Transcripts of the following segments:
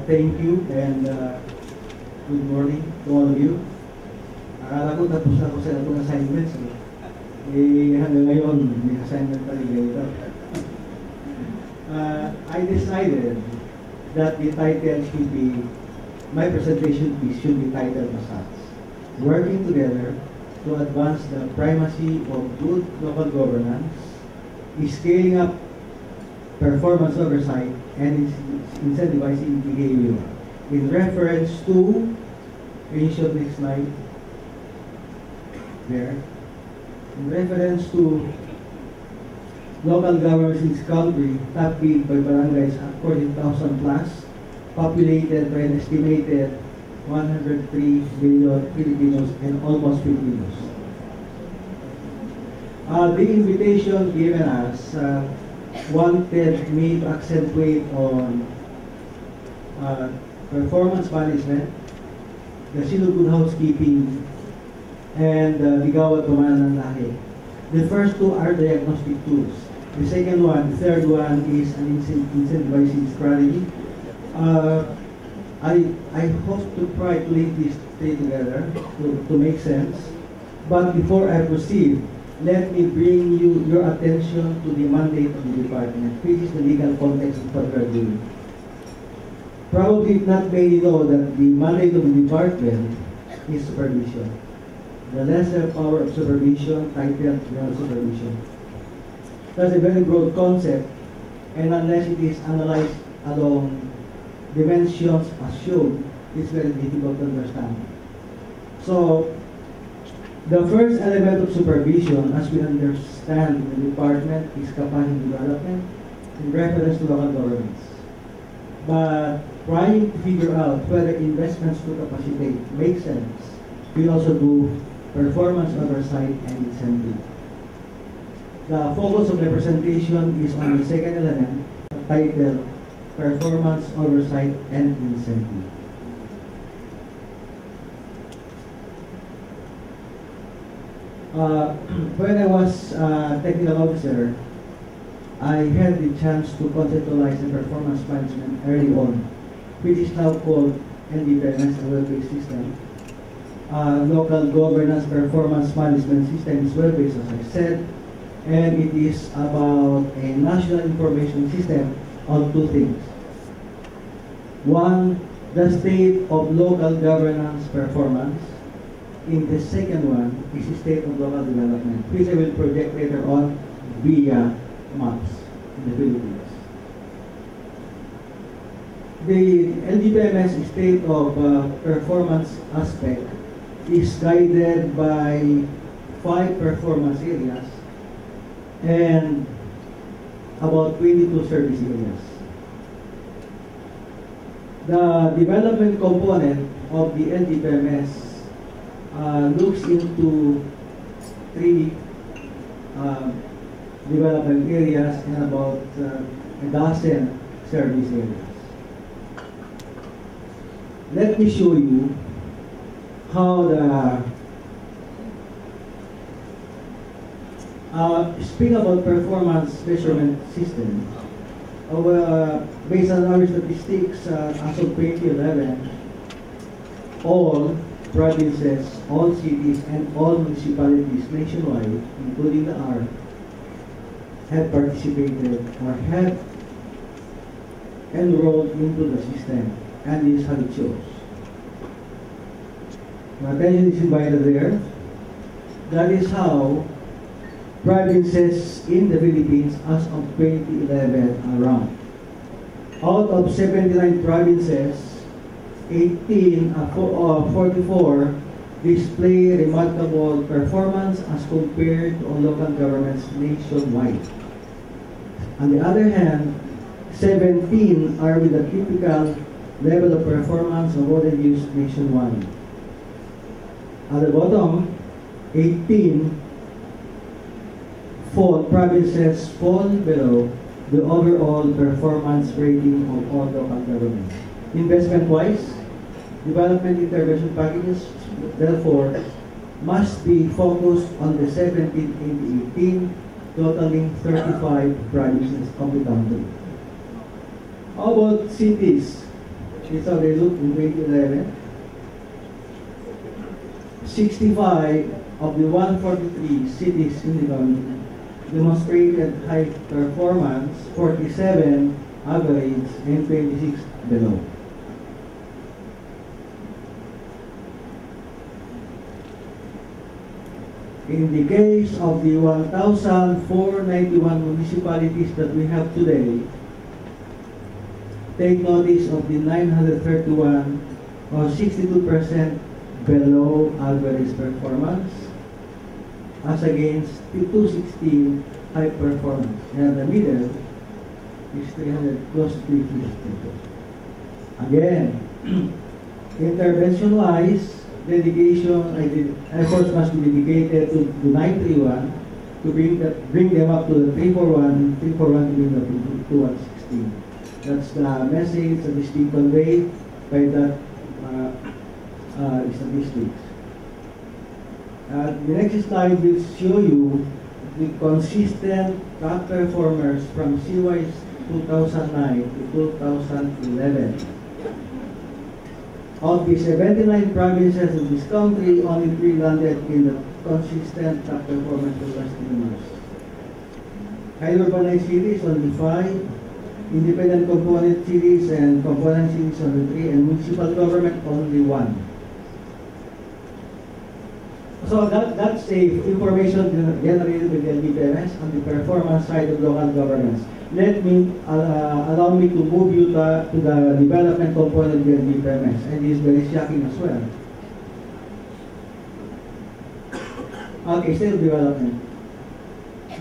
thank you and good morning to all of you. Akala ko tapos na ako sa itong assignments. Hanggang ngayon, may assignment pa rin ganito. I decided that the title should be, my presentation should be titled as such: Working Together to Advance the Primacy of Good Local Governance, Scaling Up Performance Oversight, and Incentivizing Behavior. In reference to, can you show next slide? There. In reference to local governments in this country, top paid by barangays at 40,000 plus, populated by an estimated 103 million Filipinos and almost Filipinos. The invitation given us wanted me to accentuate on performance management, the silog good housekeeping, and ligaw at pamanan ng lahi. The first two are diagnostic tools. The second one, the third one is an incentivizing strategy. I hope to try to link these three together to make sense. But before I proceed, let me bring your attention to the mandate of the department, which is the legal context of what we are doing. Probably not many know that the mandate of the department is supervision. The lesser power of supervision, titled general supervision. That's a very broad concept, and unless it is analyzed along dimensions as shown, it's very difficult to understand. So, the first element of supervision, as we understand in the department, is capacity development in reference to local governments. But trying to figure out whether investments to capacitate make sense, we also do performance oversight and incentive. The focus of the presentation is on the second element, titled Performance Oversight and Incentive. When I was a technical officer, I had the chance to conceptualize the performance management early on, which is now called NDPMS, a web-based system. Local governance performance management system is web-based, as I said, and it is about a national information system on two things. One, the state of local governance performance. In the second one is the state of local development, which I will project later on via maps in the Philippines. The LDPMS state of performance aspect is guided by 5 performance areas and about 22 service areas. The development component of the LDPMS looks into 3 development areas and about a dozen service areas. Let me show you how the speaking about performance measurement system, based on our statistics as of 2011, all provinces, all cities, and all municipalities nationwide, including the R, have participated or have enrolled into the system, and this is how it shows. My attention is invited there. That is how provinces in the Philippines as of 2011 are ranked. Out of 79 provinces, 44 display remarkable performance as compared to local governments nationwide. On the other hand, 17 are with a typical level of performance of what they use nationwide. At the bottom, 18 provinces fall below the overall performance rating of all local governments. Investment-wise, development intervention packages, therefore, must be focused on the 17 and 18, totaling 35 provinces of the country. How about cities? It's already looked in 2011. 65 of the 143 cities in the country demonstrated high performance, 47 average, and 26 below. In the case of the 1,491 municipalities that we have today, take notice of the 931 or 62% below average performance as against the 216 high performance. And the middle is 300, close to 350. Again, intervention-wise, efforts must be dedicated to the 931 to bring them up to the 341 and 341 to bring them to 116. That's the message that is being conveyed by that statistics. The next slide will show you the consistent top performers from CY 2009 to 2011. Of the 79 provinces of this country, only 3 landed in the consistent top performance for customers. Highly urbanized cities, only 5. Independent component cities and component cities, only 3. And municipal government, only 1. So that's the information generated by the DILG on the performance side of local governments. Allow me to move you to the development component of the DILG, and it is very shocking as well. Okay, still development.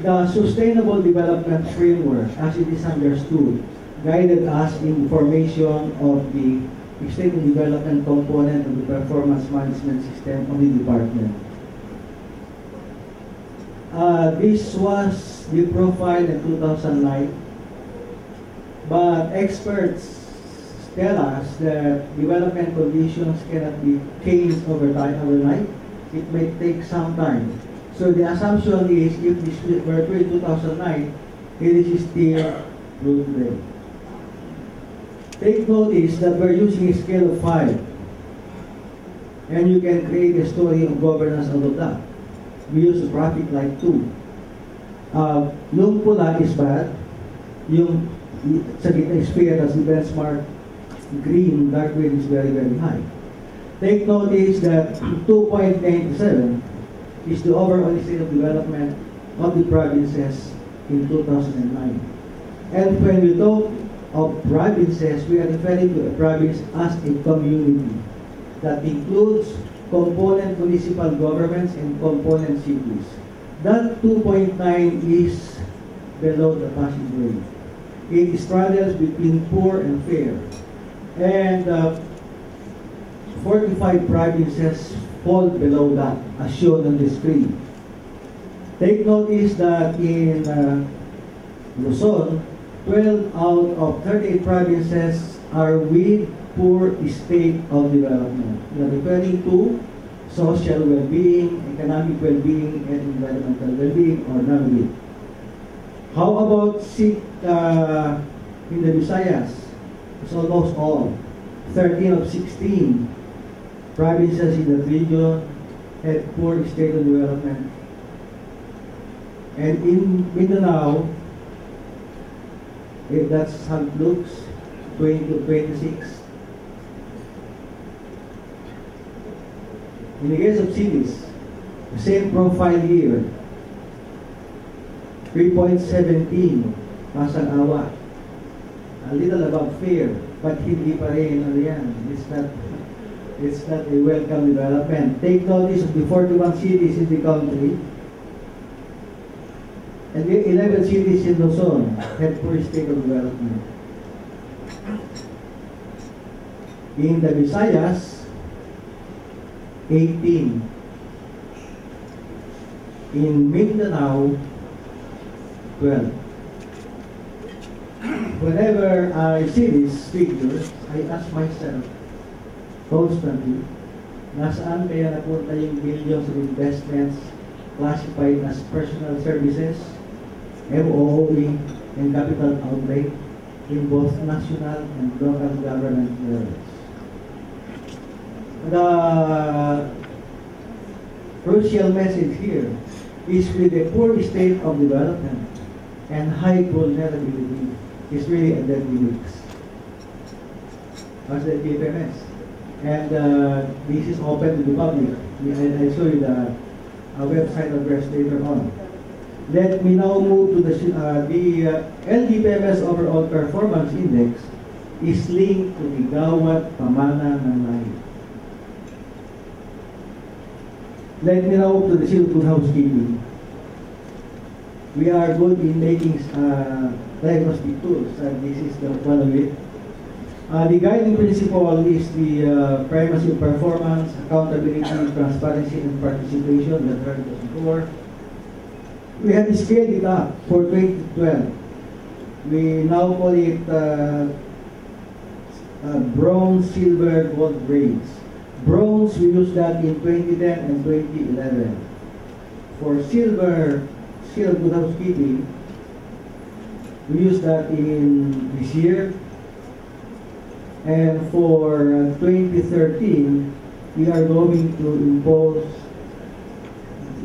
The Sustainable Development Framework, as it is understood, guided us in formation of the Sustainable Development component of the performance management system of the department. This was the profile in 2009, but experts tell us that development conditions cannot be changed overnight. It may take some time. So the assumption is, if this were true in 2009, it is still true today. Take notice that we're using a scale of 5, and you can create a story of governance out of that. We use a traffic light 2. Yung pula is bad. Yung sa gitna is fair, as the benchmark green, dark green is very, very high. Take notice that 2.97 is the overall state of development of the provinces in 2009. And when we talk of provinces, we are referring to a province as a community that includes component municipal governments and component cities. That 2.9 is below the passing grade. It straddles between poor and fair. And 45 provinces fall below that, as shown on the screen. Take notice that in Luzon, 12 out of 38 provinces are with poor state of development. We are referring to social well-being, economic well-being, and environmental well-being, or none. How about in the Visayas? It's almost all. 13 of 16 provinces in the region had poor state of development. And in Mindanao, if that's how it looks, 20 to 26. In the case of cities, the same profile here, 3.17, Pasang-Awa, a little above fair, but hindi pa rin, it's not a welcome development. Take notice of the 41 cities in the country, and the 11 cities in Luzon had poor state of development. In the Visayas, 18. In Mindanao, 12. Whenever I see these figures, I ask myself constantly, nasaan kaya napunta yung billions of investments classified as personal services, MOOE, and capital outlay? in both national and local government levels. The crucial message here is with a poor state of development and high vulnerability is really a deadly mix as the GPMS. And this is open to the public. I'll show you the website address later on. Let me now move to the LGPMS Overall Performance Index is linked to the Gawat Pamana ng Lahi. Let me now move to the Seal of Good Housekeeping. We are good in making diagnostic tools, and this is the one of it. The guiding principle is the primacy of performance, accountability, transparency, and participation that heard us before. We have scaled it up for 2012. We now call it bronze, silver, gold grades. Bronze, we used that in 2010 and 2011. For silver, Seal of Good Housekeeping, we use that in this year. And for 2013, we are going to impose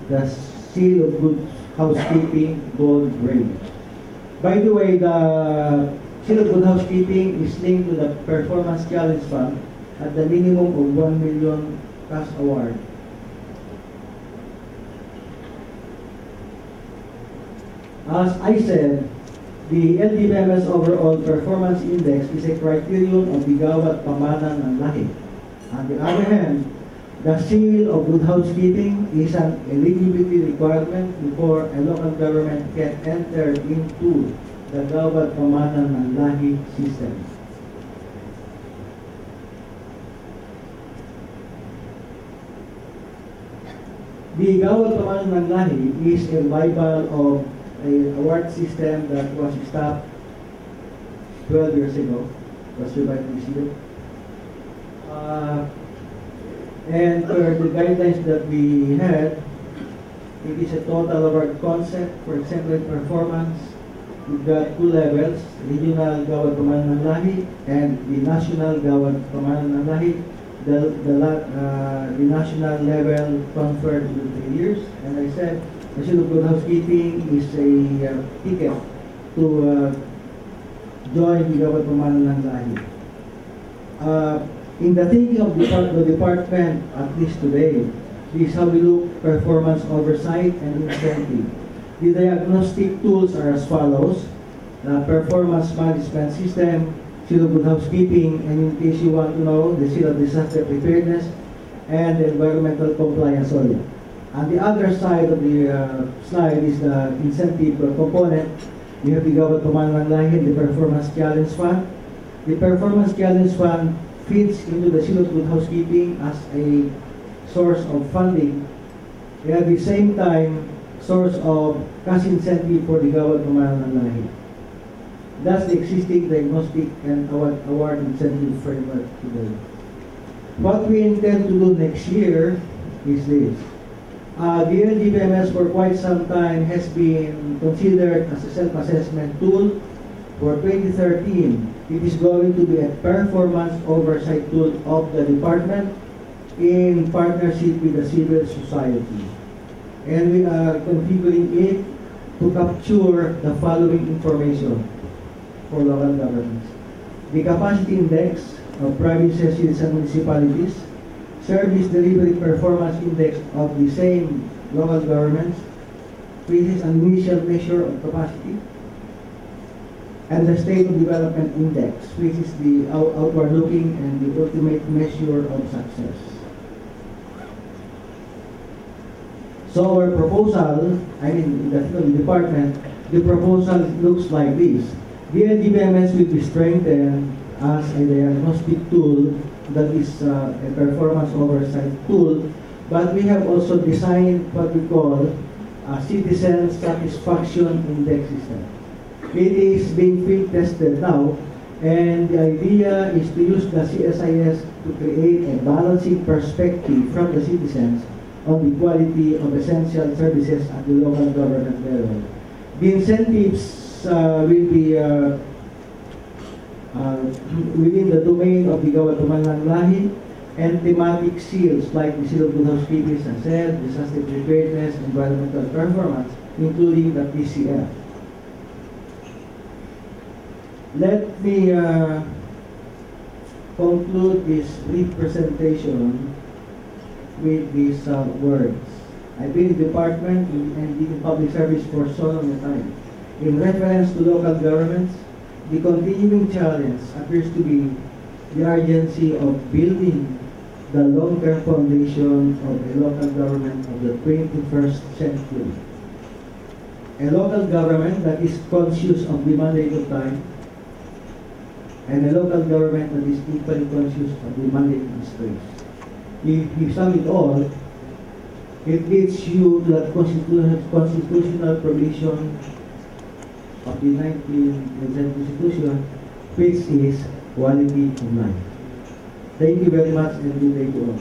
the Seal of Good Housekeeping Gold Grade. By the way, the Seal of Good Housekeeping is linked to the Performance Challenge Fund at the minimum of 1 million cash award. As I said, the LGPMS Overall Performance Index is a criterion of the Gawat Pamanan ng Lahi. On the other hand, the Seal of Good Housekeeping is an eligibility requirement before a local government can enter into the Gawat Pamanan ng Lahi system. The Gawat Pamanan ng Lahi is a revival of an award system that was stopped 12 years ago. It was revived this year. And for the guidelines that we had, it is a total award concept for exemplary performance. We've got two levels, regional Gawat Pamanan ng Lahi and the national Gawat Pamanan ng Lahi. The national level conferred in 3 years. And I said, the Seal of Good Housekeeping is a ticket to join the Gawat Pamanan ng Lahi. In the thinking of the department, at least today, this is how we look performance oversight and incentive. The diagnostic tools are as follows: the performance management system, Seal of Good Housekeeping, and in case you want to know, the Seal of Disaster Preparedness, and the environmental compliance audit. On the other side of the slide is the incentive component. We have the Gawat Pamanan ng Lahi, the Performance Challenge Fund. The Performance Challenge Fund feeds into the Seal of Good Housekeeping as a source of funding. And at the same time, source of cash incentive for the Gawat Pamanan ng Lahi. That's the existing diagnostic and award incentive framework today. What we intend to do next year is this. The LGPMS for quite some time has been considered as a self-assessment tool. For 2013, it is going to be a performance oversight tool of the department in partnership with the civil society. And we are configuring it to capture the following information for local governments: the capacity index of provinces, cities, and municipalities, service delivery performance index of the same local governments, which is an initial measure of capacity, and the state of development index, which is the outward looking and the ultimate measure of success. So our proposal, in the department, the proposal looks like this. The LGPMS will be strengthened as a diagnostic tool that is a performance oversight tool, but we have also designed what we call a citizen satisfaction index system. It is being field tested now, and the idea is to use the CSIS to create a balancing perspective from the citizens on the quality of essential services at the local government level. The incentives will be within the domain of the Gawatuman ng Lahi, and thematic seals like the Seal of Good Housekeeping, as I said, disaster preparedness, environmental performance, including the PCF. Let me conclude this brief presentation with these words. I've been in the department and been in public service for so long a time. In reference to local governments, the continuing challenge appears to be the urgency of building the long-term foundation of a local government of the 21st century. A local government that is conscious of the mandate of time, and a local government that is equally conscious of the mandate of space. If you sum it all, it leads you to that constitutional provision of the 19th Constitution, which is quality of life. Thank you very much, and good day to all.